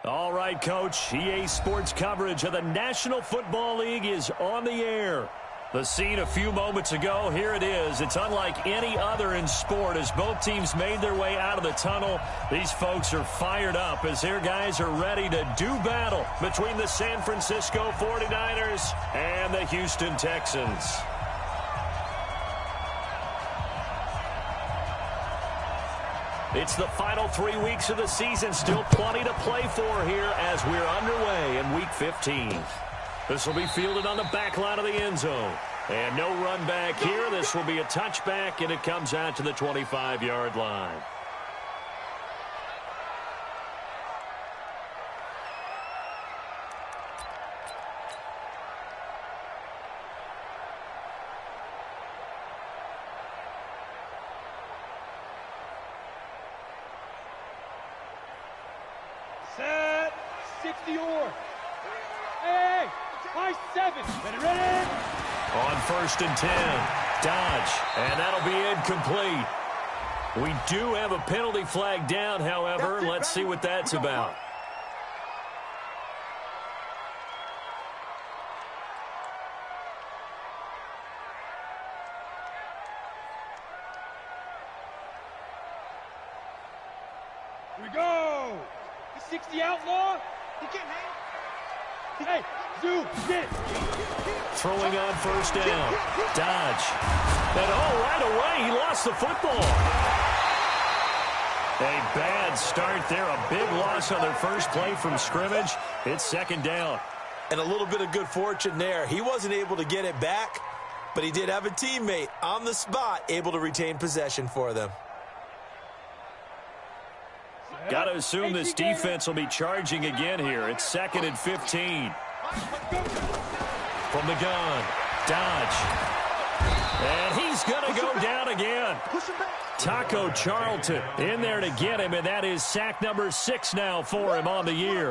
All right, Coach. EA Sports coverage of the National Football League is on the air. The scene a few moments ago, here it is. It's unlike any other in sport as both teams made their way out of the tunnel. These folks are fired up as their guys are ready to do battle between the San Francisco 49ers and the Houston Texans. It's the final 3 weeks of the season. Still plenty to play for here as we're underway in Week 15. This will be fielded on the back line of the end zone. And no run back here. This will be a touchback, and it comes out to the 25-yard line. Set, 60-or. Hey, high 7. Ready. On 1st and 10, Dodge, and that'll be incomplete. We do have a penalty flag down, however. Let's see what that's about. Here we go. The 60 outlaw. He can't hang. Hey, zoom, get. Throwing on 1st down. Dodge. And right away, he lost the football. A bad start there. A big loss on their first play from scrimmage. It's 2nd down. And a little bit of good fortune there. He wasn't able to get it back, but he did have a teammate on the spot able to retain possession for them. Got to assume this defense will be charging again here. It's 2nd and 15. From the gun, Dodge. And he's going to go down again. Taco Charlton in there to get him, and that is sack number 6 now for him on the year.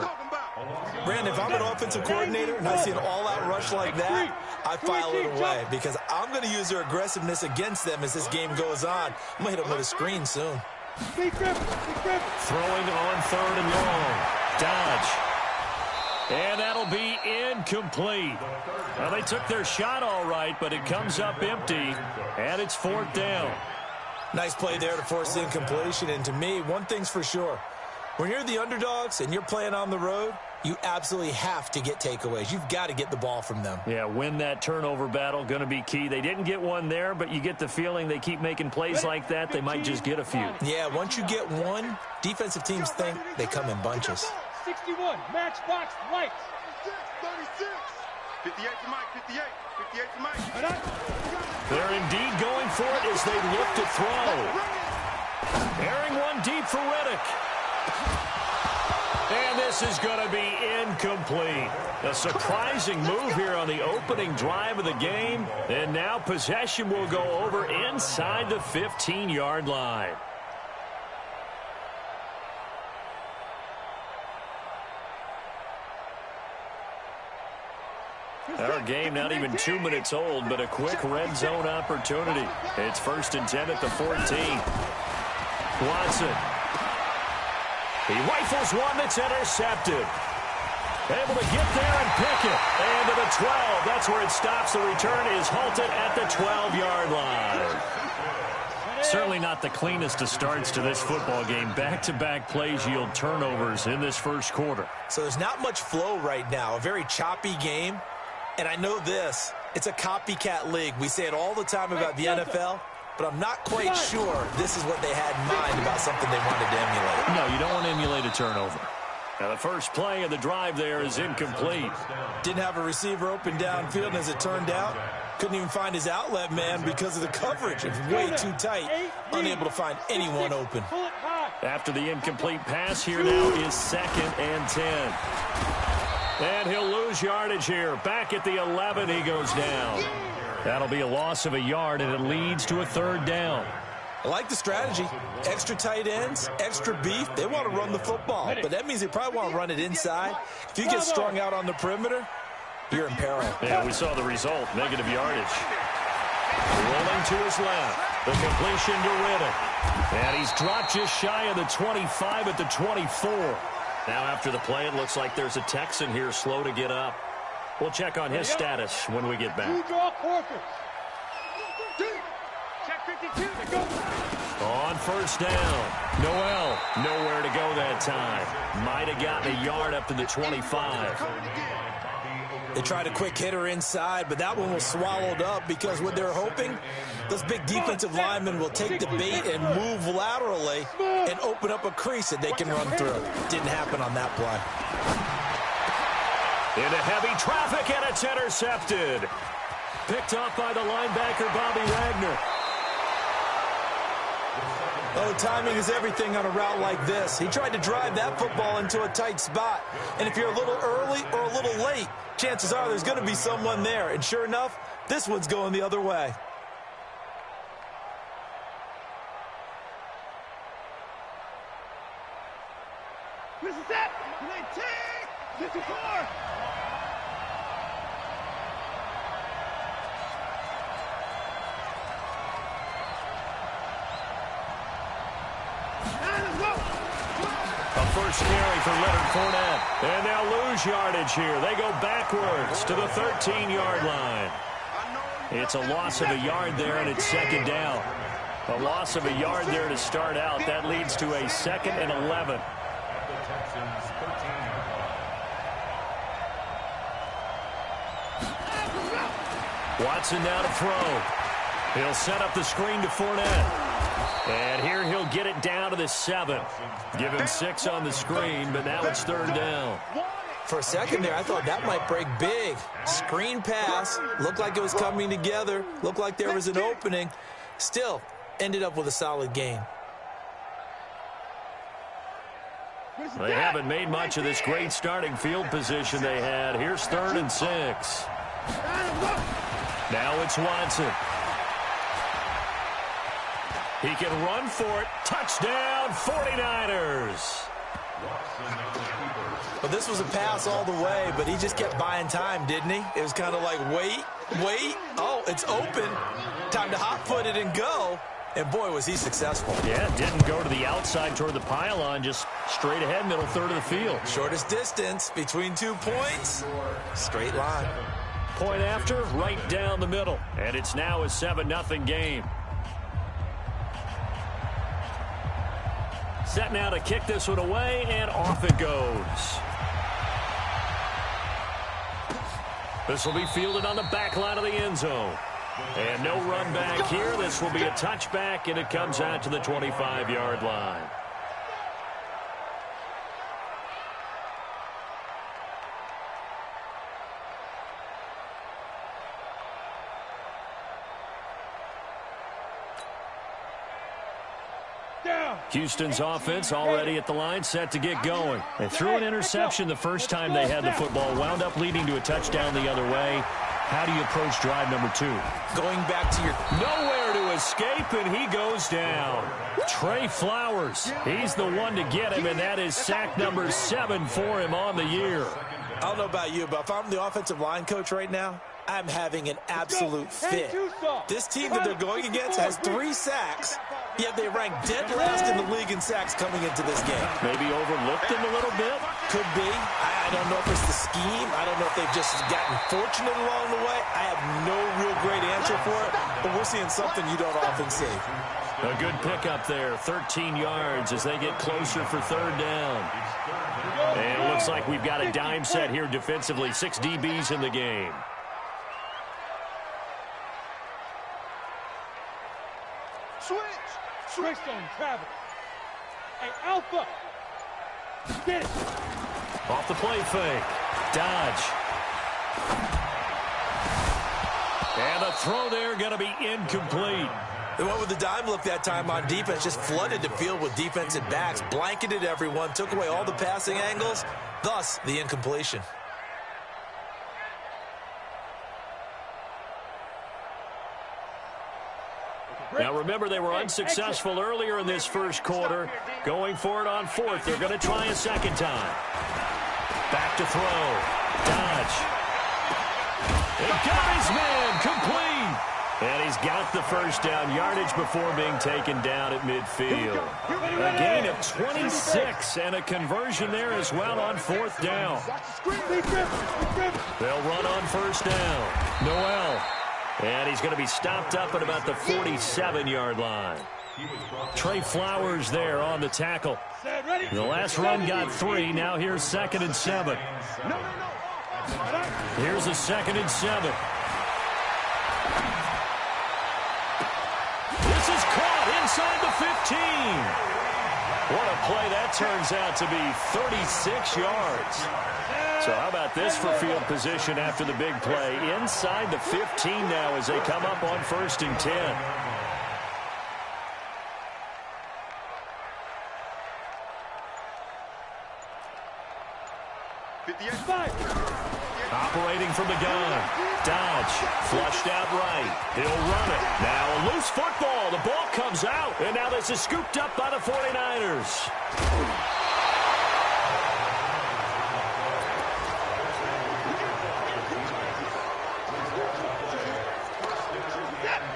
Brandon, if I'm an offensive coordinator and I see an all-out rush like that, I file it away because I'm going to use their aggressiveness against them as this game goes on. I'm going to hit them with a screen soon. Throwing on 3rd and long. Dodge. And that'll be incomplete. Well, they took their shot all right, but it comes up empty, and it's 4th down. Nice play there to force the incompletion, and to me, one thing's for sure. When you're the underdogs and you're playing on the road, you absolutely have to get takeaways. You've got to get the ball from them. Yeah, win that turnover battle, going to be key. They didn't get one there, but you get the feeling they keep making plays like that, they might just get a few. Yeah, once you get one, defensive teams think they come in bunches. 61, matchbox lights. 36, 58 to Mike, 58 to Mike. They're indeed going for it as they look to throw. Airing one deep for Riddick. And this is going to be incomplete. A surprising move here on the opening drive of the game. And now possession will go over inside the 15-yard line. Our game not even 2 minutes old, but a quick red zone opportunity. It's 1st and 10 at the 14. Watson. He rifles one that's intercepted. Able to get there and pick it. And to the 12. That's where it stops. The return is halted at the 12-yard line. Certainly not the cleanest of starts to this football game. Back-to-back plays yield turnovers in this first quarter. So there's not much flow right now. A very choppy game. And I know this. It's a copycat league. We say it all the time about the NFL. But I'm not quite sure this is what they had in mind about something they wanted to emulate. No, you don't want to emulate a turnover. Now, the first play of the drive there is incomplete. Didn't have a receiver open downfield, and as it turned out, couldn't even find his outlet man because of the coverage. It was way too tight, unable to find anyone open. After the incomplete pass, here now is 2nd and 10. And he'll lose yardage here. Back at the 11, he goes down. That'll be a loss of a yard, and it leads to a 3rd down. I like the strategy. Extra tight ends, extra beef. They want to run the football, but that means they probably want to run it inside. If you get strung out on the perimeter, you're in peril. Yeah, we saw the result, negative yardage. Rolling to his left. The completion to Riddick. And he's dropped just shy of the 25 at the 24. Now after the play, it looks like there's a Texan here slow to get up. We'll check on his status when we get back. Two draw quarters. Check 52. Go. On first down. Noel, nowhere to go that time. Might have gotten a yard up to the 25. They tried a quick hitter inside, but that one was swallowed up because what they're hoping, those big defensive linemen will take the bait and move laterally and open up a crease that they can run through. Didn't happen on that play. Into heavy traffic, and it's intercepted. Picked off by the linebacker, Bobby Wagner. Oh, timing is everything on a route like this. He tried to drive that football into a tight spot. And if you're a little early or a little late, chances are there's going to be someone there. And sure enough, this one's going the other way. This is it. 19. 54. A first carry for Leonard Fournette. And they'll lose yardage here. They go backwards to the 13-yard line. It's a loss of a yard there, and it's second down. A loss of a yard there to start out. That leads to a 2nd and 11. Watson now to throw. He'll set up the screen to Fournette. And here he'll get it down to the 7. Give him 6 on the screen, but now it's third down. For a second there, I thought that might break big. Screen pass. Looked like it was coming together. Looked like there was an opening. Still, ended up with a solid gain. They haven't made much of this great starting field position they had. Here's 3rd and 6. Now it's Watson. He can run for it. Touchdown, 49ers. Well, this was a pass all the way, but he just kept buying time, didn't he? It was kind of like, wait. Oh, it's open. Time to hot-foot it and go. And, boy, was he successful. Yeah, didn't go to the outside toward the pylon, just straight ahead, middle third of the field. Shortest distance between 2 points. Straight line. Point after, right down the middle. And it's now a 7-0 game. Set now to kick this one away, and off it goes. This will be fielded on the back line of the end zone. And no run back here. This will be a touchback, and it comes out to the 25-yard line. Houston's offense already at the line, set to get going. They threw an interception the first time they had the football, wound up leading to a touchdown the other way. How do you approach drive number 2? Going back to your... Nowhere to escape, and he goes down. Trey Flowers, he's the one to get him, and that is sack number 7 for him on the year. I don't know about you, but if I'm the offensive line coach right now, I'm having an absolute fit. This team that they're going against has 3 sacks, yet they rank dead last in the league in sacks coming into this game. Maybe overlooked him a little bit? Could be. I don't know if it's the scheme. I don't know if they've just gotten fortunate along the way. I have no real great answer for it, but we're seeing something you don't often see. A good pickup there, 13 yards as they get closer for third down. And it looks like we've got a dime set here defensively, 6 DBs in the game. Switch on Travis. Hey, Alpha. Get it. Off the play fake. Dodge. And the throw there going to be incomplete. They went with the dime look that time on defense, just flooded the field with defensive backs, blanketed everyone, took away all the passing angles, thus the incompletion. Now, remember, they were unsuccessful earlier in this first quarter. Going for it on 4th. They're going to try a second time. Back to throw. Dodge. He got his man complete. And he's got the first down, yardage before being taken down at midfield. A gain of 26 and a conversion there as well on fourth down. They'll run on first down. Noel. And he's going to be stopped up at about the 47-yard line. Trey Flowers there on the tackle. The last run got 3. Now here's 2nd and 7. Here's a 2nd and 7. This is caught inside the 15. What a play that turns out to be, 36 yards. So how about this for field position after the big play? Inside the 15 now as they come up on 1st and 10. Operating from the gun. Dodge. Flushed out right. He'll run it. Now a loose football. The ball comes out. And now this is scooped up by the 49ers.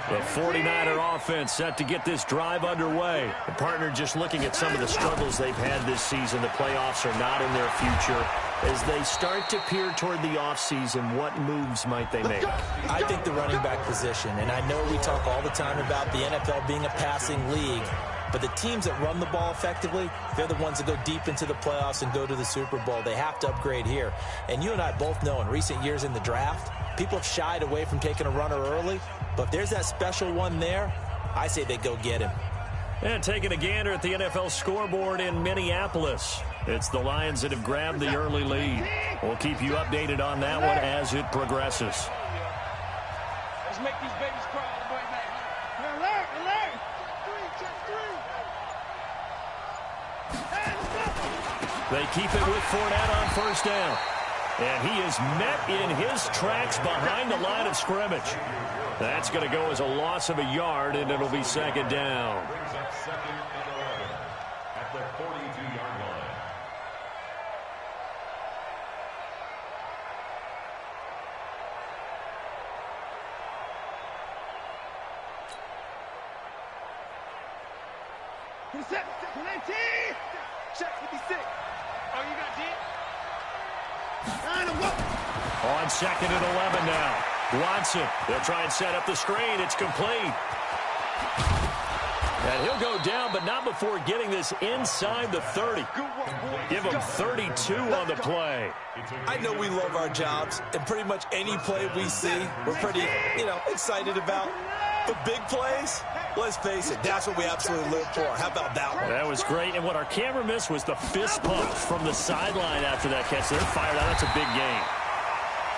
The 49er offense set to get this drive underway. The partner just looking at some of the struggles they've had this season. The playoffs are not in their future. As they start to peer toward the offseason, what moves might they make? I think the running back position, and I know we talk all the time about the NFL being a passing league, but the teams that run the ball effectively, they're the ones that go deep into the playoffs and go to the Super Bowl. They have to upgrade here. And you and I both know in recent years in the draft, people have shied away from taking a runner early, but if there's that special one there, I say they go get him. And taking a gander at the NFL scoreboard in Minneapolis. It's the Lions that have grabbed the early lead. We'll keep you updated on that one as it progresses. Let's make these babies cry all the way back. They keep it with Fournette on first down. And he is met in his tracks behind the line of scrimmage. That's going to go as a loss of a yard, and it'll be 2nd down. Brings up 2nd and 11 at the 42-yard line. Check 56. Oh, you got it? On 2nd and 11 now. Watson, they'll try and set up the screen. It's complete. And he'll go down, but not before getting this inside the 30. Give him 32 on the play. I know we love our jobs, and pretty much any play we see, we're pretty, excited about. But big plays, let's face it, that's what we absolutely live for. How about that one? That was great, and what our camera missed was the fist pump from the sideline after that catch. They're fired out. That's a big gain.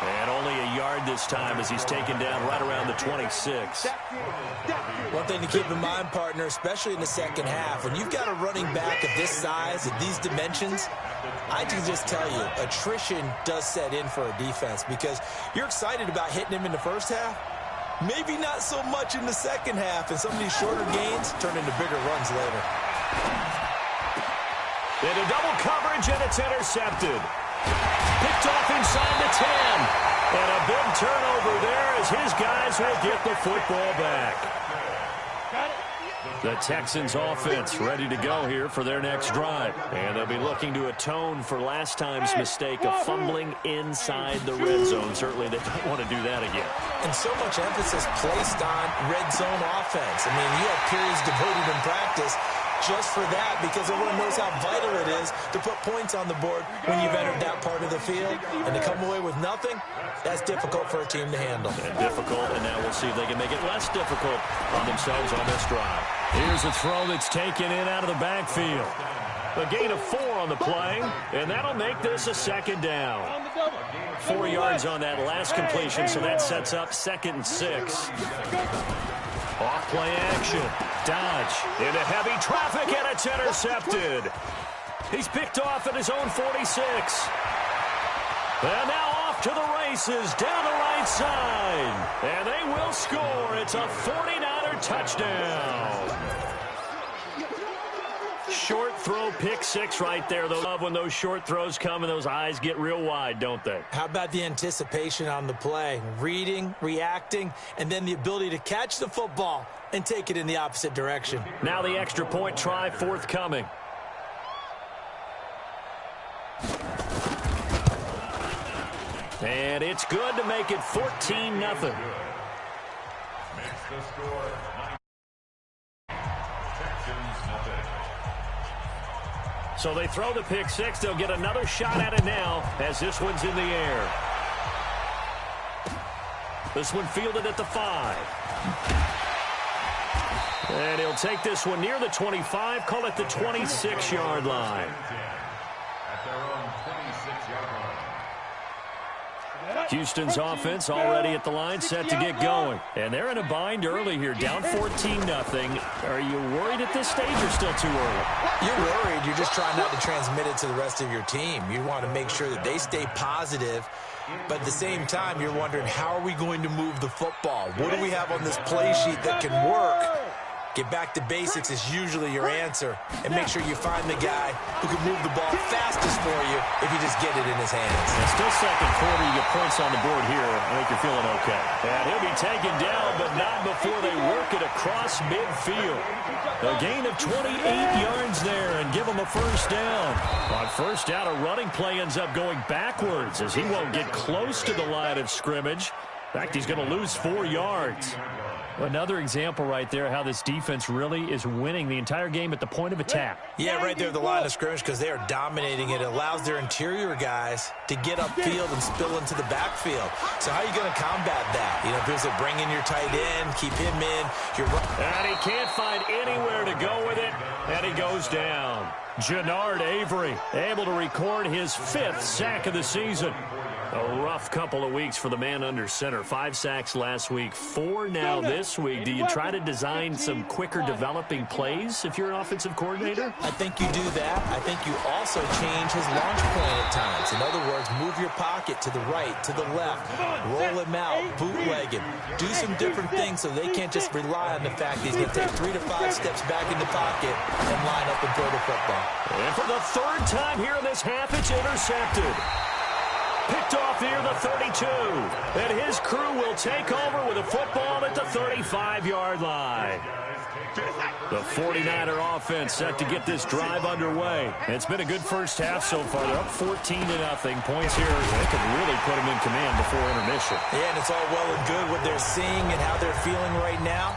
And only a yard this time as he's taken down right around the 26. One thing to keep in mind, partner, especially in the second half, when you've got a running back of this size, of these dimensions, I can just tell you, attrition does set in for a defense because you're excited about hitting him in the first half. Maybe not so much in the second half, and some of these shorter gains turn into bigger runs later. Into double coverage, and it's intercepted. Picked off inside the 10. And a big turnover there as his guys will get the football back. The Texans offense ready to go here for their next drive. And they'll be looking to atone for last time's mistake of fumbling inside the red zone. Certainly they don't want to do that again. And so much emphasis placed on red zone offense. I mean, you have periods devoted in practice just for that because everyone knows how vital it is to put points on the board when you've entered that part of the field. And to come away with nothing, that's difficult for a team to handle. And difficult, and now we'll see if they can make it less difficult on themselves on this drive. Here's a throw that's taken in out of the backfield. A gain of 4 on the play, and that'll make this a 2nd down. 4 yards on that last completion, so that sets up 2nd and 6. Off play action. Dodge into heavy traffic, and it's intercepted. He's picked off at his own 46. And now off to the races down the right side. And they will score. It's a 49er touchdown. Short throw, pick six right there. They love when those short throws come and those eyes get real wide, don't they? How about the anticipation on the play? Reading, reacting, and then the ability to catch the football and take it in the opposite direction. Now the extra point try forthcoming. And it's good to make it 14-0. Makes the score 9. Texans nothing. So they throw the pick six. They'll get another shot at it now as this one's in the air. This one fielded at the 5. And he'll take this one near the 25, call it the 26-yard line. At their own 26-yard line. Houston's offense already at the line, set to get going. And they're in a bind early here, down 14-0. Are you worried at this stage or still too early? You're worried. You're just trying not to transmit it to the rest of your team. You want to make sure that they stay positive. But at the same time, you're wondering, how are we going to move the football? What do we have on this play sheet that can work? Get back to basics is usually your answer. And make sure you find the guy who can move the ball fastest for you if you just get it in his hands. And still second quarter, you get points on the board here. I think you're feeling okay. And he'll be taken down, but not before they work it across midfield. A gain of 28 yards there and give him a first down. On first down, a running play ends up going backwards as he won't get close to the line of scrimmage. In fact, he's going to lose 4 yards. Another example right there how this defense really is winning the entire game at the point of attack. Yeah, right there at the line of scrimmage because they are dominating it. It allows their interior guys to get upfield and spill into the backfield. So how are you going to combat that? You know, if there's a bring in your tight end, keep him in. And he can't find anywhere to go with it, and he goes down. Jannard Avery able to record his 5th sack of the season. A rough couple of weeks for the man under center. 5 sacks last week, 4 now this week. Do you try to design some quicker developing plays if you're an offensive coordinator? I think you do that. I think you also change his launch point at times. In other words, move your pocket to the right, to the left, roll him out, bootleg him. Do some different things so they can't just rely on the fact that he's going to take 3 to 5 steps back in the pocket and line up and throw the football. And for the 3rd time here in this half, it's intercepted. Picked off near the 32. And his crew will take over with a football at the 35-yard line. The 49er offense set to get this drive underway. It's been a good first half so far. They're up 14-0. Points here, they could really put them in command before intermission. Yeah, and it's all well and good what they're seeing and how they're feeling right now.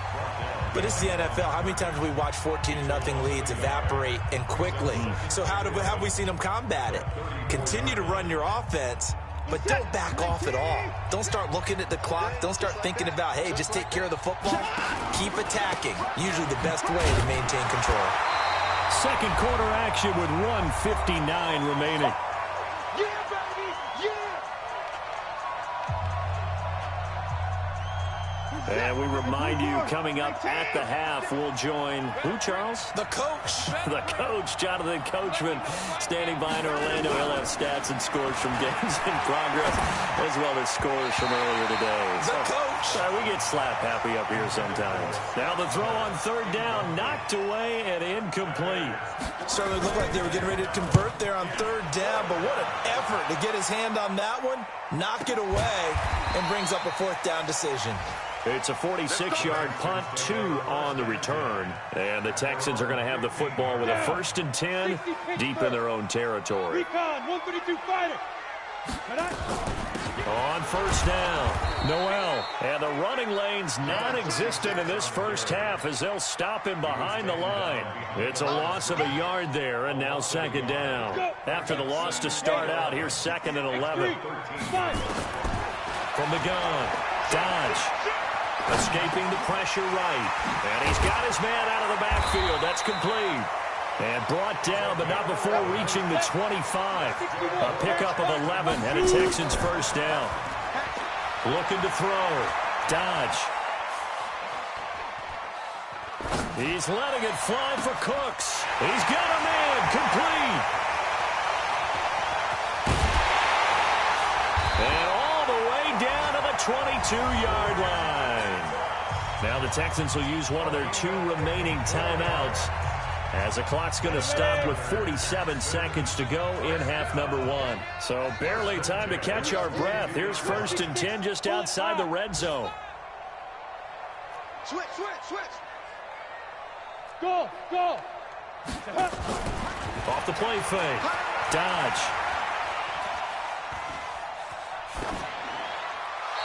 But it's the NFL. How many times have we watched 14-0 leads evaporate and quickly? So how have we seen them combat it? Continue to run your offense, but don't back off at all. Don't start looking at the clock. Don't start thinking about, hey, just take care of the football. Keep attacking. Usually the best way to maintain control. Second quarter action with 1:59 remaining. And we remind you, coming up at the half, we'll join who, Charles? The coach. The coach, Jonathan Coachman, standing by in Orlando. He'll have stats and scores from games in progress, as well as scores from earlier today. The coach. We get slap happy up here sometimes. Now the throw on 3rd down, knocked away and incomplete. Certainly looked like they were getting ready to convert there on 3rd down, but what an effort to get his hand on that one, knock it away, and brings up a 4th down decision. It's a 46-yard punt, 2 on the return. And the Texans are going to have the football with a 1st and 10 deep in their own territory. Recon, 132 fighter. On 1st down, Noel. And the running lane's non-existent in this first half as they'll stop him behind the line. It's a loss of a yard there, and now 2nd down. After the loss to start out, here's 2nd and 11. From the gun, Dodge. Escaping the pressure right. And he's got his man out of the backfield. That's complete. And brought down, but not before reaching the 25. A pickup of 11 and a Texans 1st down. Looking to throw. Dodge. He's letting it fly for Cooks. He's got a man. Complete. And all the way down to the 22-yard line. Now the Texans will use one of their 2 remaining timeouts. as the clock's going to stop with 47 seconds to go in half number 1. So barely time to catch our breath. Here's 1st and 10 just outside the red zone. Switch. Go. Off the play fake. Dodge.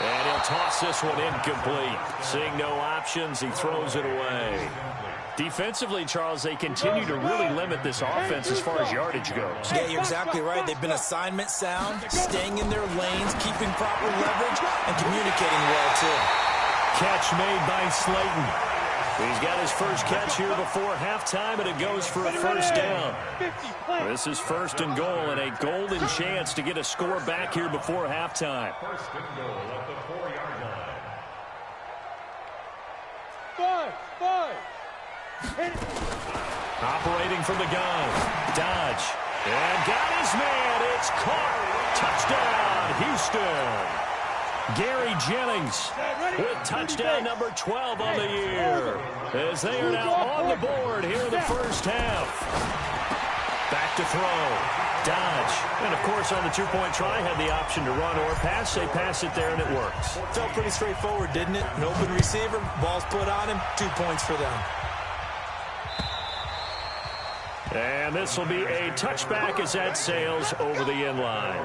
And he'll toss this one incomplete. Seeing no options, he throws it away. Defensively, Charles, they continue to really limit this offense as far as yardage goes. Yeah, you're exactly right. They've been assignment sound, staying in their lanes, keeping proper leverage, and communicating well, too. Catch made by Slayton. He's got his first catch here before halftime, and it goes for a first down. This is 1st and goal, and a golden chance to get a score back here before halftime. 1st and goal at the 4-yard line. Five. Operating from the gun. Dodge. And got his man. It's caught. Touchdown, Houston. Gary Jennings with touchdown number 12 on the year, as they are now on the board here in the first half. Back to throw. Dodge. And, of course, on the two-point try, had the option to run or pass. They pass it there, and it works. Felt pretty straightforward, didn't it? An open receiver, ball's put on him, 2 points for them. And this will be a touchback as that sails over the end line.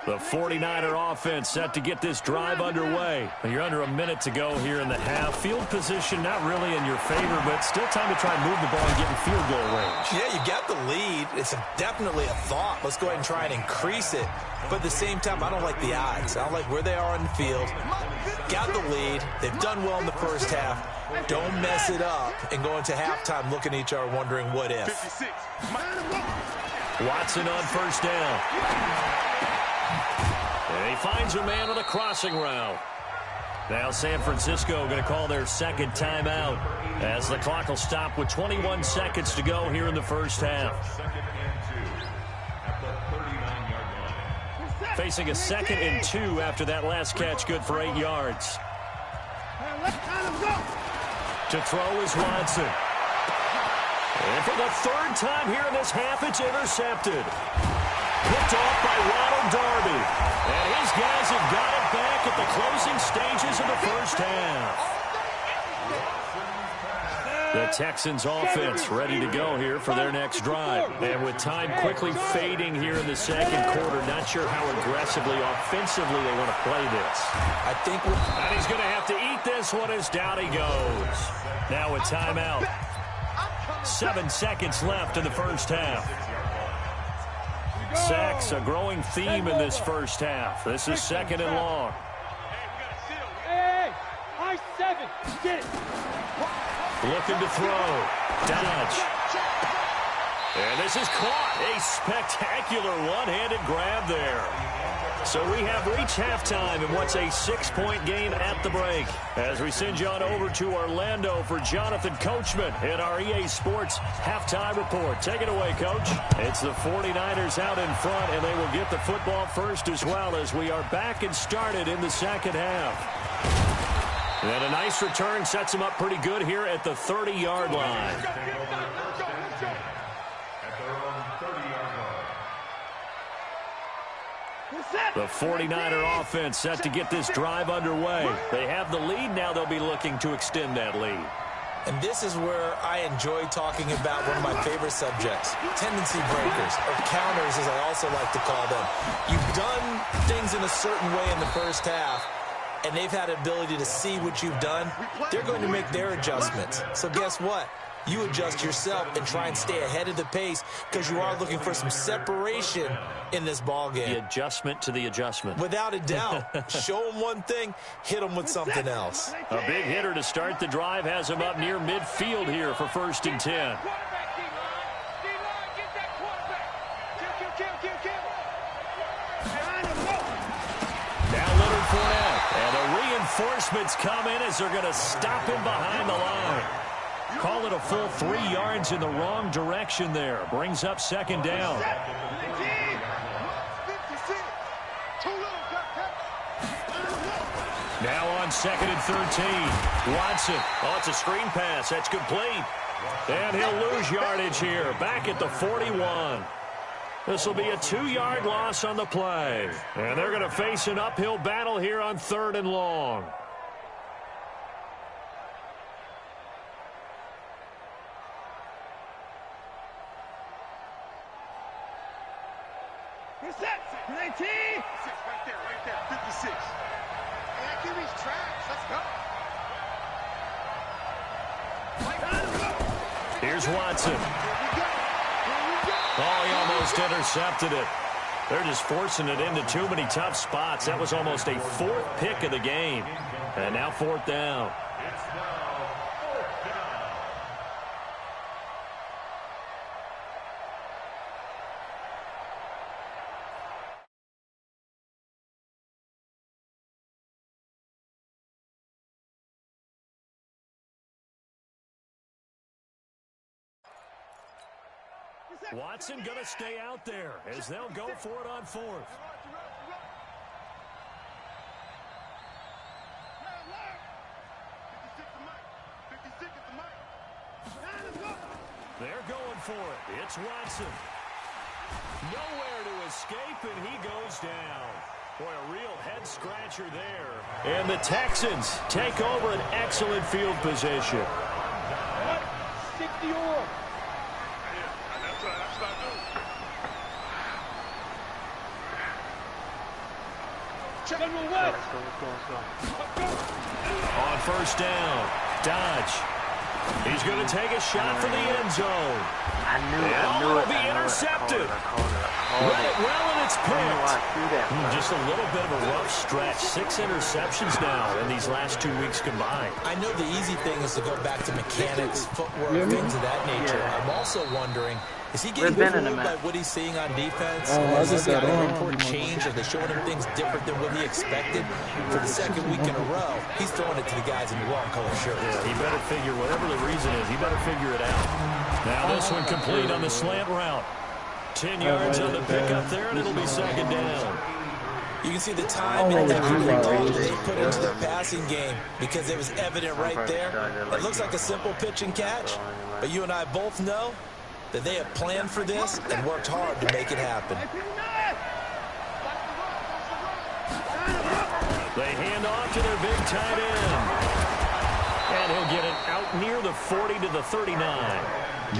The 49er offense set to get this drive underway. You're under a minute to go here in the half. Field position not really in your favor, but still time to try and move the ball and get in field goal range. Yeah, you got the lead. It's definitely a thought. Let's go ahead and try and increase it. But at the same time, I don't like the odds. I don't like where they are on the field. Got the lead. They've done well in the first half. Don't mess it up and go into halftime looking at each other wondering what if. Watson on first down. And he finds a man on a crossing route. Now San Francisco going to call their second timeout as the clock will stop with 21 seconds to go here in the first half. 2nd and 2 at the 39-yard line. Facing a 2nd and 2 after that last catch, good for 8 yards. To throw is Watson. And for the 3rd time here in this half, it's intercepted. Picked off by Ronald Darby. And his guys have got it back at the closing stages of the first half. The Texans offense ready to go here for their next drive. And with time quickly fading here in the second quarter, not sure how aggressively, offensively they want to play this. I think and he's going to have to eat this one as down he goes. Now a timeout. 7 seconds left in the first half. Sacks, a growing theme in this first half. This is 2nd and long. Hey, high 7. Get it. Looking to throw. Dodge. And this is caught. A spectacular one-handed grab there. So we have reached halftime in what's a 6-point game at the break. As we send you on over to Orlando for Jonathan Coachman in our EA Sports Halftime Report. Take it away, Coach. It's the 49ers out in front, and they will get the football first as well as we are back and started in the second half. And a nice return sets them up pretty good here at the 30-yard line. The 49er offense set to get this drive underway. They have the lead. Now they'll be looking to extend that lead. And this is where I enjoy talking about one of my favorite subjects, tendency breakers, or counters as I also like to call them. You've done things in a certain way in the first half, and they've had the ability to see what you've done. They're going to make their adjustments. So guess what? You adjust yourself and try and stay ahead of the pace because you are looking for some separation in this ball game. The adjustment to the adjustment. Without a doubt. Show them one thing, hit them with something else. A big hitter to start the drive has him up near midfield here for 1st and 10. Now Leonard Fournette. And the reinforcements come in as they're going to stop him behind the line. Call it a full 3 yards in the wrong direction there. Brings up 2nd down. Now on 2nd and 13. Watson. Oh, it's a screen pass. That's complete. And he'll lose yardage here. Back at the 41. This will be a 2-yard loss on the play. And they're going to face an uphill battle here on 3rd and long. Set. 19. 56, right there, 56. And that QB's tracks. Let's go. Here's Watson. Oh, he almost intercepted it. They're just forcing it into too many tough spots. That was almost a 4th pick of the game. And now 4th down. Watson going to stay out there as they'll go for it on 4th. They're going for it. It's Watson. Nowhere to escape, and he goes down. Boy, a real head-scratcher there. And the Texans take over an excellent field position. 60 or. General West. On 1st down, Dodge. He's going to take a shot for the end zone. I knew it. Be intercepted. Read it well, and it's picked. Just a little bit of a rough stretch. 6 interceptions now in these last 2 weeks combined. I know the easy thing is to go back to mechanics, footwork, things of that nature. I'm also wondering, is he getting fooled by what he's seeing on defense? Is this guy going to report change? Are they showing him things different than what he expected? For the 2nd week in a row, he's throwing it to the guys in the wrong color shirt. Yeah, he better figure, whatever the reason is, he better figure it out. Now this one complete on the slant route. 10 yards on the pickup there, and it'll be 2nd down. You can see the time and effort they put into their passing game because it was evident right there. It looks like a simple pitch and catch, but you and I both know that they have planned for this and worked hard to make it happen. They hand off to their big tight end. And he'll get it out near the 40 to the 39.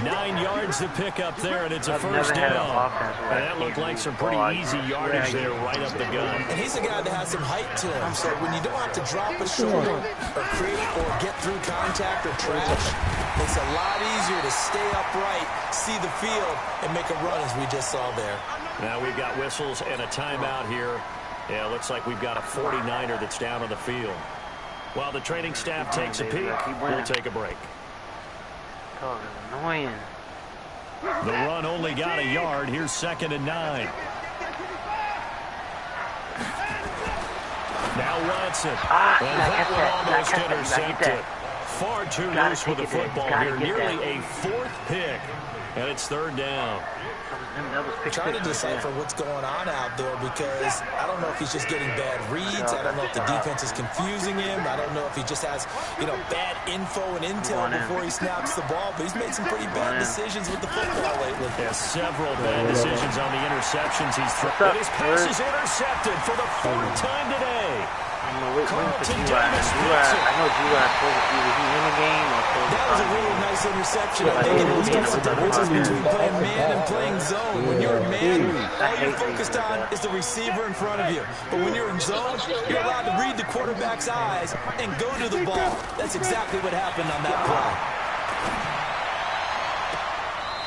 9 yards to pick up there, and it's a 1st down. And that looked like some pretty easy yardage there right up the gut. And he's a guy that has some height to him, so when you don't have to drop a shoulder or create or get through contact or trash, it's a lot easier to stay upright, see the field, and make a run as we just saw there. Now we've got whistles and a timeout here. Yeah, looks like we've got a 49er that's down on the field. While the training staff takes a peek, we'll take a break. Dog is annoying. The run only got a yard. Here's 2nd and 9. Now Watson. And that one almost intercepted. Far too loose with the football here. Nearly a 4th pick. And it's 3rd down. Trying to decipher what's going on out there because I don't know if he's just getting bad reads. I don't know if the defense is confusing him. I don't know if he just has, bad info and intel before he snaps the ball. But he's made some pretty bad decisions with the football lately. Yeah, several bad decisions on the interceptions he's thrown. But his pass is intercepted for the 4th time today. Carlton Davis. I know G.Y. supposed to be in the game or that was a really nice interception. I think it illustrates the differences between playing man and playing zone. When you're a man, all you're focused on is the receiver in front of you. But when you're in zone, you're allowed to read the quarterback's eyes and go to the ball. That's exactly what happened on that play.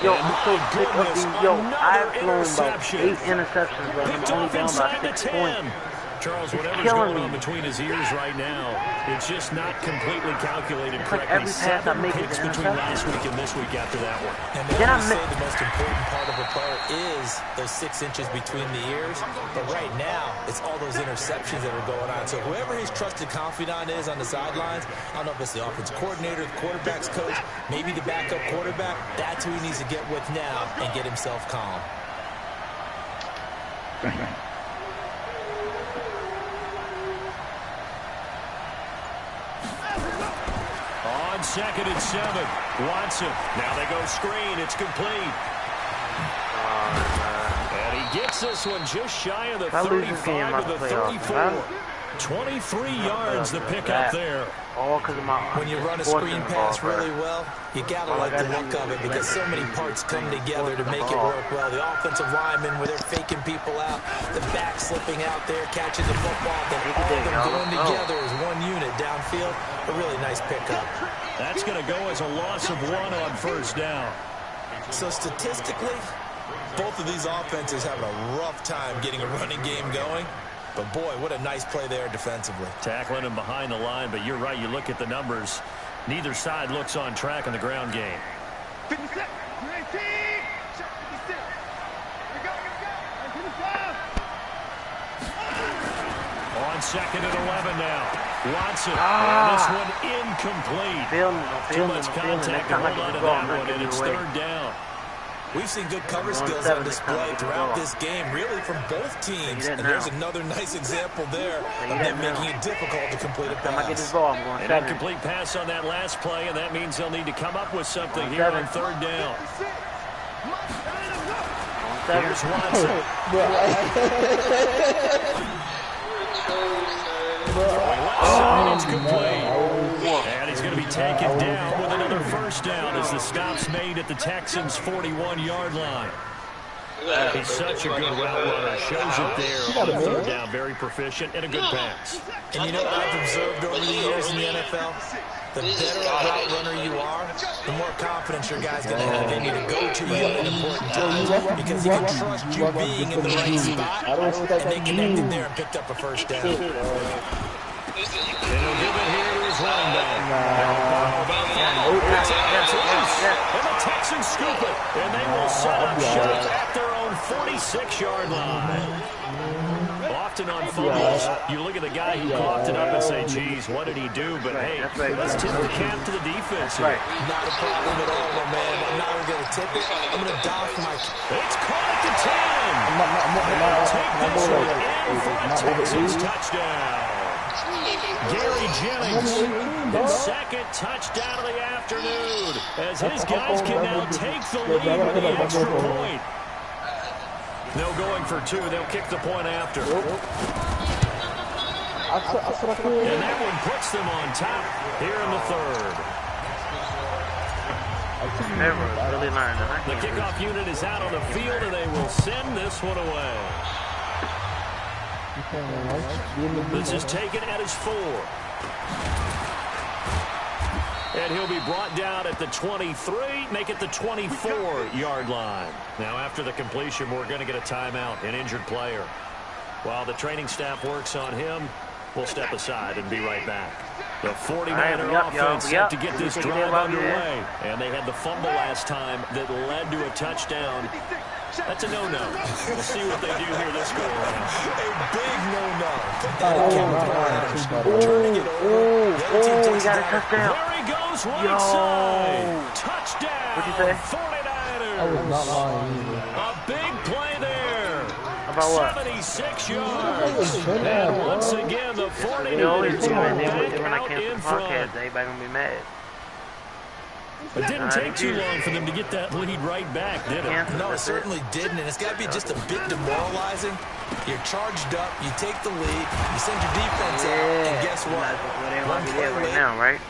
Yo, I'm so sick of these. Yo, I've thrown about 8 interceptions, bro. I'm only down by 6 points. Charles, whatever's going on between his ears right now, it's just not completely calculated correctly. Like every pass I make picks between last week and this week after that one. And they always say the most important part of a player is those 6 inches between the ears. But right now, it's all those interceptions that are going on. So whoever his trusted confidant is on the sidelines, I don't know if it's the offense coordinator, the quarterback's coach, maybe the backup quarterback, that's who he needs to get with now and get himself calm. On 2nd and 7. Watson. Now they go screen. It's complete. And he gets this one just shy of the 35 to the 34. 23 yards the pickup there. All because of my when you run a screen pass really well, you got to like the look of it because so many parts come together to make it work well. The offensive linemen, where they're faking people out, the back slipping out there, catching the football, all of them going together as one unit downfield. A really nice pickup. That's going to go as a loss of 1 on 1st down. So statistically, both of these offenses have a rough time getting a running game going. But, boy, what a nice play there defensively. Tackling him behind the line, but you're right. You look at the numbers. Neither side looks on track in the ground game. 56, 19, 56. Here we go. On 2nd and 11 now. Watson. This one incomplete. Too much contact to hold on to that one, and it's 3rd down. We've seen good cover skills on display throughout this game, really from both teams. And there's another nice example there of them making it difficult to complete a pass. An incomplete pass on that last play, and that means they'll need to come up with something here on 3rd down. Here's Watson. It's complete. And he's going to be taken down with another 1st down as the stop's made at the Texans' 41-yard line. He's such a good route runner. Shows it there on 3rd down. Very proficient and a good pass. And you know what I've observed over the years in the NFL? The better a route runner you are, the more confidence your guy's going to have in you to go to you at important times because he can trust you being in the right spot, and they connected there and picked up a 1st down. And he'll give it here to his running back. And the Texans scoop it, and they will set up shop at their own 46-yard line. Often on fumbles, you look at the guy who coughed it up and say, geez, what did he do? But, hey, let's tip the cap to the defense here. Not a problem at all, my man. I'm not going to tip it. I'm going to doff my... It's caught at the 10. They'll take this one in for a Texans touchdown. Gary Jennings, his 2nd touchdown of the afternoon, as his guys can now take the lead with the extra point. No going for 2. They'll kick the point after. And that one puts them on top here in the 3rd. The kickoff unit is out on the field, and they will send this one away. This is taken at his 4. And he'll be brought down at the 23, make it the 24-yard line. Now, after the completion, we're going to get a timeout, an injured player. While the training staff works on him, we'll step aside and be right back. The 49er offense set to get this drive underway. And they had the fumble last time that led to a touchdown. That's a no-no. We'll see what they do here this go around. A big no-no. Turning it over. He got a touchdown. There he goes, right side. Touchdown. What'd you say? 49ers. I was not lying either. A big play there. About what? 76 yards. And once again, the 49ers are back out in front. Everybody gonna be mad. It didn't take too long for them to get that lead right back, did it? No, it certainly didn't, and it's got to be just a bit demoralizing. You're charged up, you take the lead, you send your defense out, and guess what? One play right now, right?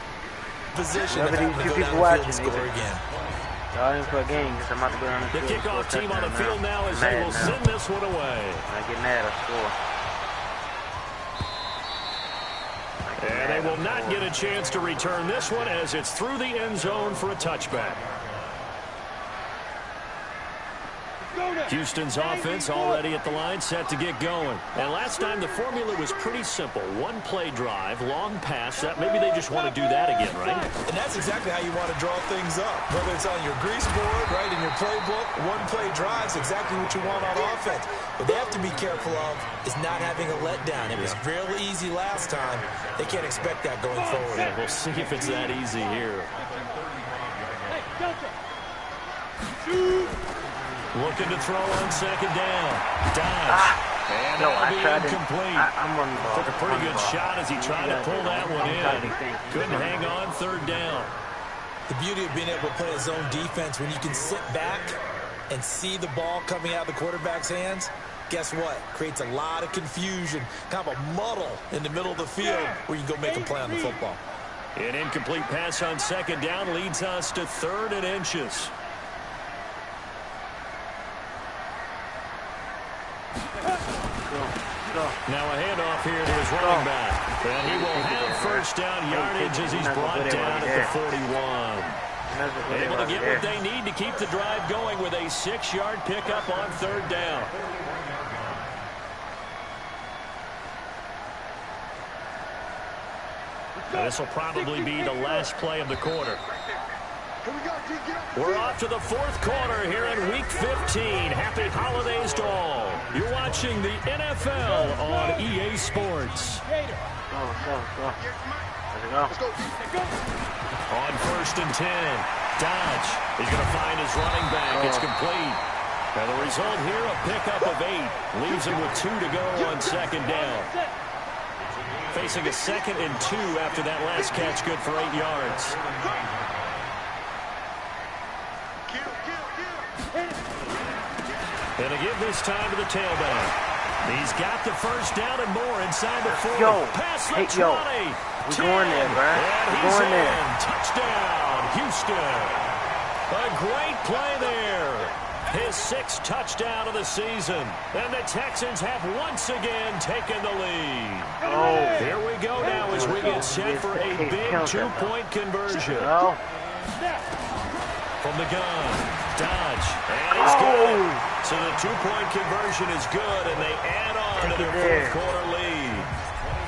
Position to have to go down the field and score again. Y'all in for a game because I'm about to go down the field. The kickoff team on the field now as they will send this one away. I get mad, I score. And they will not get a chance to return this one as it's through the end zone for a touchback. Houston's offense already at the line, set to get going. And last time the formula was pretty simple. One play drive, long pass. That maybe they just want to do that again, right? And that's exactly how you want to draw things up. Whether it's on your grease board, right, in your playbook, one play drive is exactly what you want on offense. What they have to be careful of is not having a letdown. It was real easy last time. They can't expect that going forward. Yeah, we'll see if it's that easy here. Looking to throw on 2nd down. Dodge. And No, that'll I be tried to. incomplete. I'm running the ball. Took a pretty good shot as he tried to pull that one in. Couldn't hang on. on third down. The beauty of being able to play a zone defense, when you can sit back and see the ball coming out of the quarterback's hands, guess what? Creates a lot of confusion, kind of a muddle in the middle of the field where you can go make a play on the football. An incomplete pass on second down leads us to 3rd and inches. Now a handoff here to his running back. And he will have first down yardage as he's brought down at the 41. Able to get what they need to keep the drive going with a 6-yard pickup on 3rd down. This will probably be the last play of the quarter. We're off to the 4th quarter here in Week 15. Happy holidays to all. You're watching the NFL on EA Sports. On 1st and 10, Dodge is going to find his running back. It's complete. And the result here, a pickup of 8. Leaves him with 2 to go on second down. Facing a 2nd and 2 after that last catch, good for 8 yards. And to give this time to the tailback. He's got the first down and more inside the 40. Past the 20. We're going there, bro. And he's in. Touchdown, Houston. A great play there. His 6th touchdown of the season. And the Texans have once again taken the lead. Here we go now as we get set for a big 2-point conversion. From the gun, Dodge, and he's good. So the 2-point conversion is good, and they add on to their 4th quarter lead.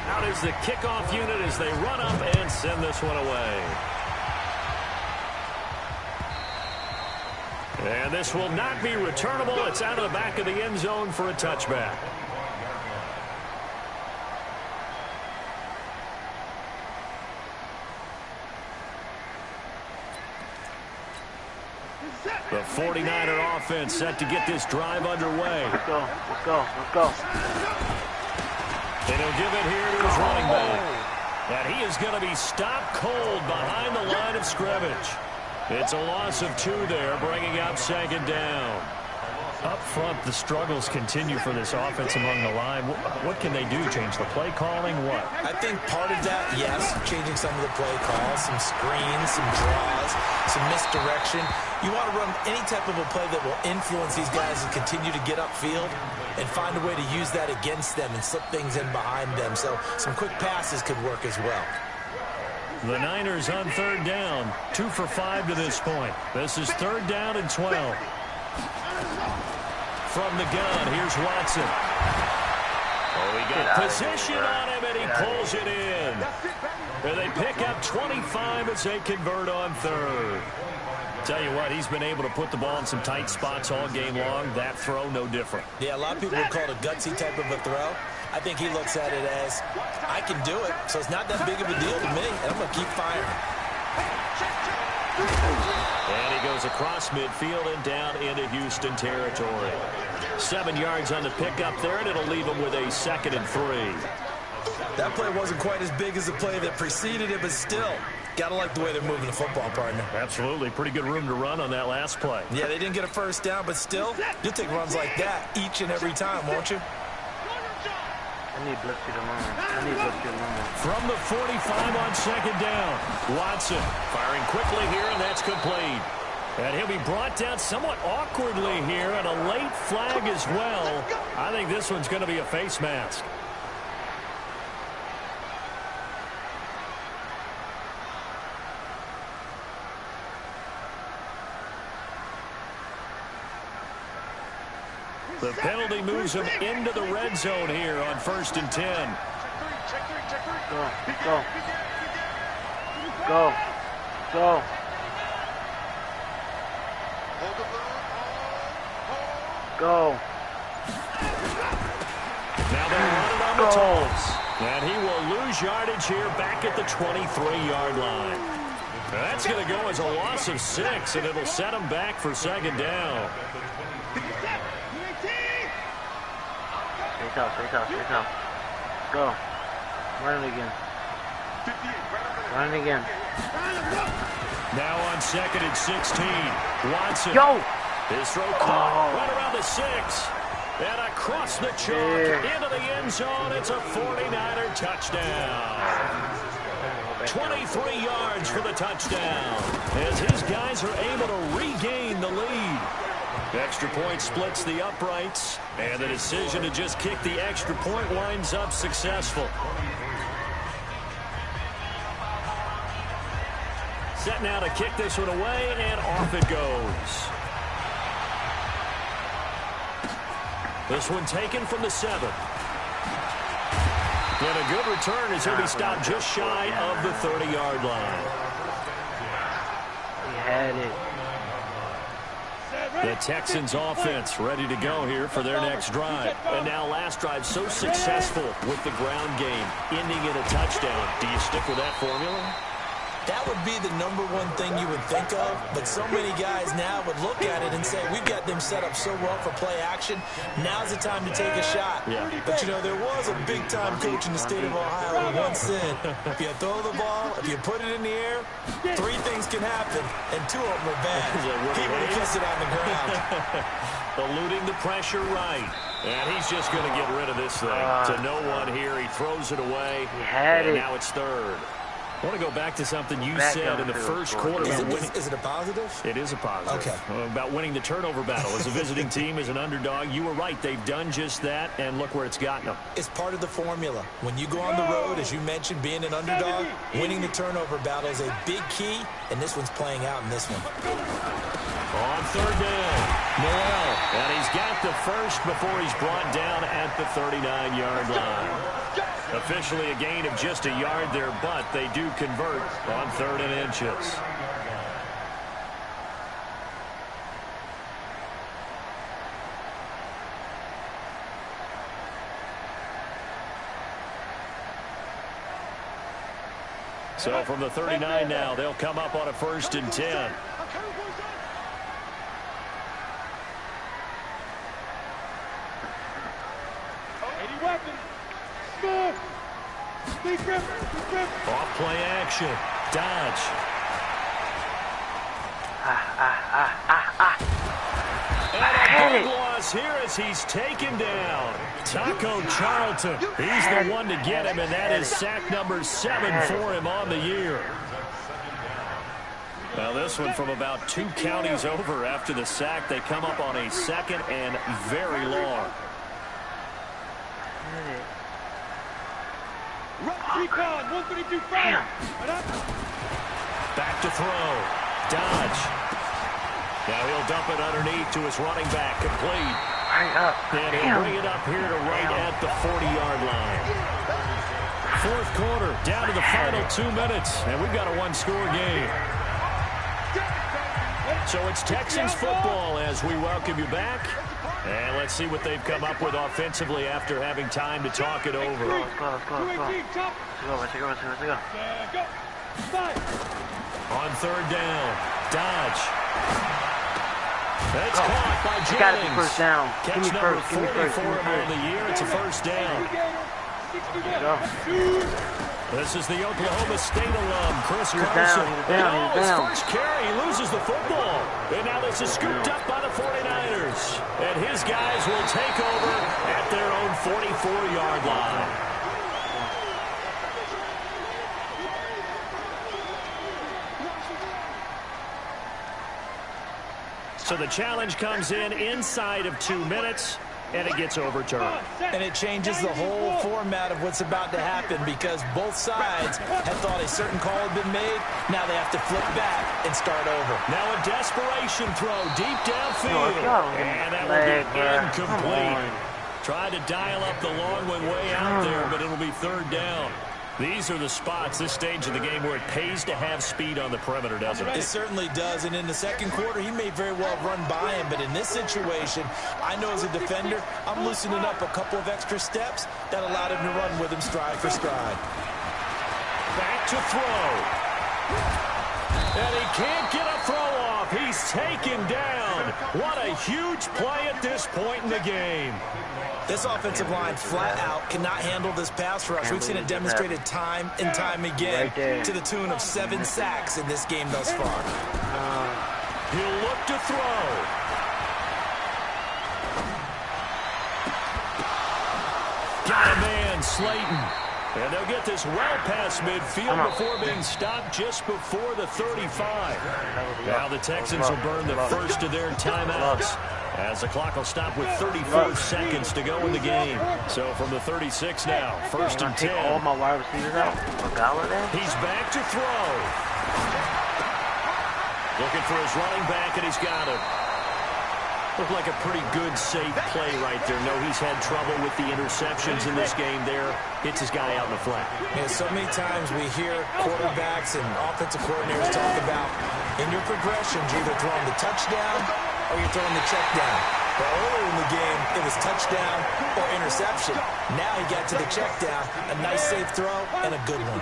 Out is the kickoff unit as they run up and send this one away. And this will not be returnable. It's out of the back of the end zone for a touchback. The 49er offense set to get this drive underway. Let's go. And he'll give it here to his running back. And he is going to be stopped cold behind the line of scrimmage. It's a loss of 2 there, bringing up second down. Up front, the struggles continue for this offense among the line. What can they do? Change the play calling? What? I think part of that, yes, changing some of the play calls, some screens, some draws, some misdirection. You want to run any type of a play that will influence these guys and continue to get upfield and find a way to use that against them and slip things in behind them. So some quick passes could work as well. The Niners on 3rd down, 2 for 5 to this point. This is 3rd down and 12. From the gun, here's Watson. He got position on him, and he pulls it in. And they pick up 25 as they convert on 3rd. Tell you what, he's been able to put the ball in some tight spots all game long. That throw, no different. Yeah, a lot of people would call it a gutsy type of a throw. I think he looks at it as, I can do it, so it's not that big of a deal to me, and I'm going to keep firing. And he goes across midfield and down into Houston territory. 7 yards on the pickup there, and it'll leave him with a 2nd and 3. That play wasn't quite as big as the play that preceded it, but still, got to like the way they're moving the football, partner. Absolutely. Pretty good room to run on that last play. Yeah, they didn't get a first down, but still, you'll take runs like that each and every time, won't you? I need Blitzky to learn. From the 45 on second down, Watson firing quickly here, and that's complete. And he'll be brought down somewhat awkwardly here, and a late flag as well. I think this one's going to be a face mask. The penalty moves him into the red zone here on 1st and 10. Go. Now they're running on the toes. And he will lose yardage here back at the 23-yard line. Now that's going to go as a loss of 6, and it'll set him back for second down. Face out. Go. Run it again. Run it again. Now on 2nd and 16. Watson. Yo! His throw caught right around the 6. And across the chalk into the end zone. It's a 49er touchdown. 23 yards for the touchdown. As his guys are able to regain the lead. Extra point splits the uprights. And the decision to just kick the extra point winds up successful. Set now to kick this one away, and off it goes. This one taken from the 7. And a good return as he'll be stopped just shy of the 30-yard line. He had it. The Texans offense ready to go here for their next drive. And now last drive so successful with the ground game, ending in a touchdown. Do you stick with that formula? That would be the #1 thing you would think of, but so many guys now would look at it and say, we've got them set up so well for play action, now's the time to take a shot. Yeah. But, you know, there was a big-time coach in the state of Ohio who once said, if you throw the ball, if you put it in the air, 3 things can happen, and 2 of them are bad. He would have kissed it on the ground. Eluding the pressure right. And he's just going to get rid of this thing. To no one here. He throws it away. He had and it. Now it's 3rd. I want to go back to something you said in the first quarter. Is it a positive? It is a positive. Okay. About winning the turnover battle. As a visiting team, as an underdog, you were right. They've done just that, and look where it's gotten them. It's part of the formula. When you go on the road, as you mentioned, being an underdog, winning the turnover battle is a big key, and this one's playing out in this one. On 3rd down, Noel. And he's got the first before he's brought down at the 39-yard line. Officially a gain of just a yard there, but they do convert on 3rd and inches. So from the 39 now, they'll come up on a 1st and 10. Off play action. Dodge. And a big loss here as he's taken down. Taco Charlton. He's the one to get him, and that is sack number 7 for him on the year. Now this one from about 2 counties over after the sack. They come up on a 2nd and very long. Back to throw. Dodge. Now he'll dump it underneath to his running back. Complete. And he'll bring it up here to right at the 40-yard line. 4th quarter, down to the final 2 minutes. And we've got a 1-score game. So it's Texans football as we welcome you back. And let's see what they've come up with offensively after having time to talk it over. Let's go. On 3rd down, Dodge. That's caught by Jennings. Got to be first down. Catch number 40 for him on the year. It's a 1st down. This is the Oklahoma State alum, Chris Carson. His first carry, he loses the football. And now this is scooped up by the 49ers. And his guys will take over at their own 44-yard line. So the challenge comes in inside of 2 minutes, and it gets overturned. And it changes the whole format of what's about to happen because both sides had thought a certain call had been made. Now they have to flip back and start over. Now a desperation throw deep downfield. And that will be incomplete. Tried to dial up the long one way out there, but it'll be 3rd down. These are the spots, this stage of the game, where it pays to have speed on the perimeter, doesn't it? It certainly does, and in the 2nd quarter, he may very well run by him, but in this situation, I know as a defender, I'm loosening up a couple of extra steps that allowed him to run with him stride for stride. Back to throw. And he can't get a throw off. up. He's taken down. What a huge play at this point in the game. This offensive line flat out cannot handle this pass rush. We've seen it demonstrated time and time again to the tune of 7 sacks in this game thus far. He'll look to throw. Got a man, Slayton. And they'll get this well past midfield before being stopped just before the 35. Now the Texans will burn the first of their timeouts, as the clock will stop with 34 seconds to go in the game. So from the 36 now, first and 10. All my wide receivers out. He's back to throw. Looking for his running back, and he's got him. Looked like a pretty good, safe play right there. No, he's had trouble with the interceptions in this game there. Hits his guy out in the flat. Yeah, so many times we hear quarterbacks and offensive coordinators talk about, in your progressions, you're either throwing the touchdown or you're throwing the check down. Well, earlier in the game, it was touchdown or interception. Now he got to the check down. A nice, safe throw and a good one.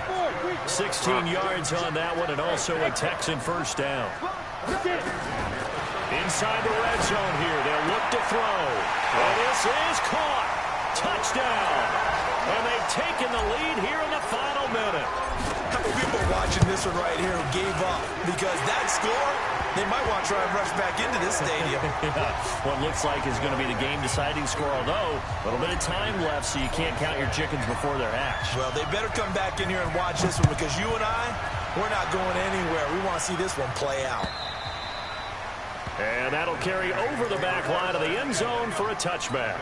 16 yards on that one, and also a Texan first down. Inside the red zone here, they'll look to throw. And this is caught. Touchdown. And they've taken the lead here in the final minute. How many people watching this one right here who gave up? Because that score, they might want to try and rush back into this stadium. What looks like is going to be the game-deciding score, although a little bit of time left, so you can't count your chickens before they're hatched. Well, they better come back in here and watch this one, because you and I, we're not going anywhere. We want to see this one play out. And that'll carry over the back line of the end zone for a touchback.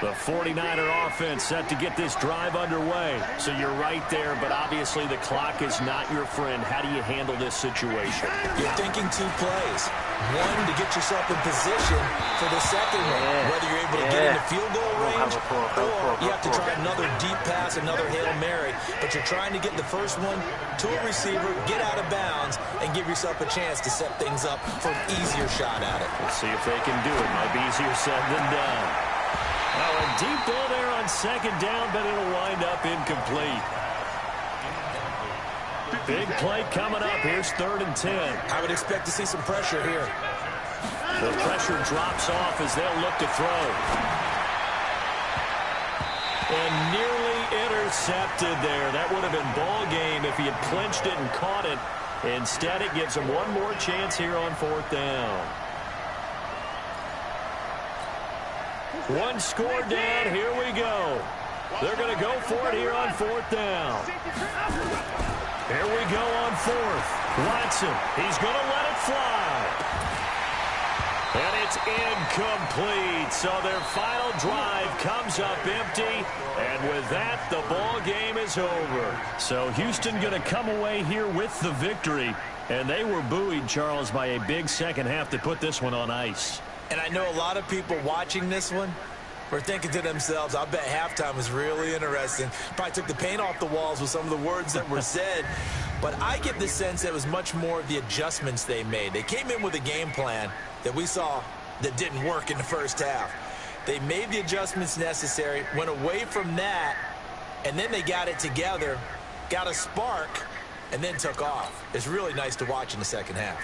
The 49er offense set to get this drive underway. So you're right there, but obviously the clock is not your friend. How do you handle this situation? You're thinking 2 plays. One, to get yourself in position for the second one. Whether you're able to get into field goal range, or you have to try another deep pass, another Hail Mary. But you're trying to get the first one to a receiver, get out of bounds, and give yourself a chance to set things up for an easier shot at it. Let's see if they can do it. Might be easier said than done. Oh, a deep ball there on second down, but it'll wind up incomplete. Big play coming up. Here's 3rd and 10. I would expect to see some pressure here. The pressure drops off as they'll look to throw. And nearly intercepted there. That would have been ball game if he had clinched it and caught it. Instead, it gives him one more chance here on 4th down. One score down. Here we go. They're going to go for it here on 4th down. Here we go on 4th. Watson, he's going to let it fly. And it's incomplete. So their final drive comes up empty. And with that, the ball game is over. So Houston going to come away here with the victory. And they were buoyed, Charles, by a big second half to put this one on ice. And I know a lot of people watching this one were thinking to themselves, I bet halftime was really interesting. Probably took the paint off the walls with some of the words that were said. But I get the sense that it was much more of the adjustments they made. They came in with a game plan that we saw that didn't work in the first half. They made the adjustments necessary, went away from that, and then they got it together, got a spark, and then took off. It's really nice to watch in the second half.